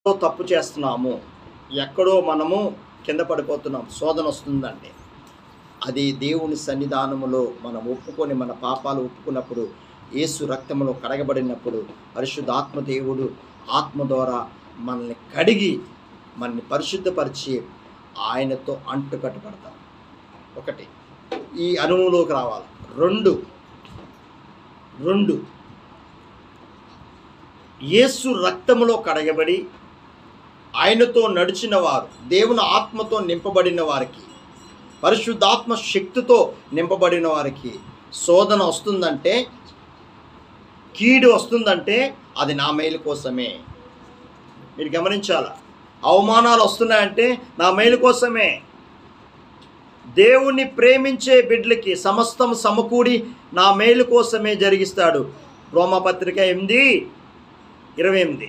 తప్పు చేస్తున్నాము, ఎక్కడో మనము కింద పడిపోతున్నాం, శోధన వస్తుందండి. అది దేవుని సన్నిధానములో మనం ఒప్పుకొని మన పాపాలు ఒప్పుకున్నప్పుడు, యేసు రక్తంలో కడగబడినప్పుడు పరిశుద్ధాత్మ దేవుడు ఆత్మ ద్వారా మనల్ని కడిగి మనల్ని పరిశుద్ధపరిచి ఆయనతో అంటుకట్టబడతాం. ఒకటి ఈ అనుభవంలోకి రావాలి. రెండు యేసు రక్తములో కడగబడి ఆయనతో నడిచిన వారు, దేవుని ఆత్మతో నింపబడిన వారికి, పరిశుద్ధాత్మ శక్తితో నింపబడిన వారికి శోధన వస్తుందంటే, కీడు వస్తుందంటే అది నా మేలు కోసమే. మీరు గమనించాలా? అవమానాలు వస్తున్నాయంటే నా మేలు కోసమే. దేవుణ్ణి ప్రేమించే బిడ్డలకి సమస్తం సమకూడి నా మేలు కోసమే జరిగిస్తాడు. రోమాపత్రిక 8:28.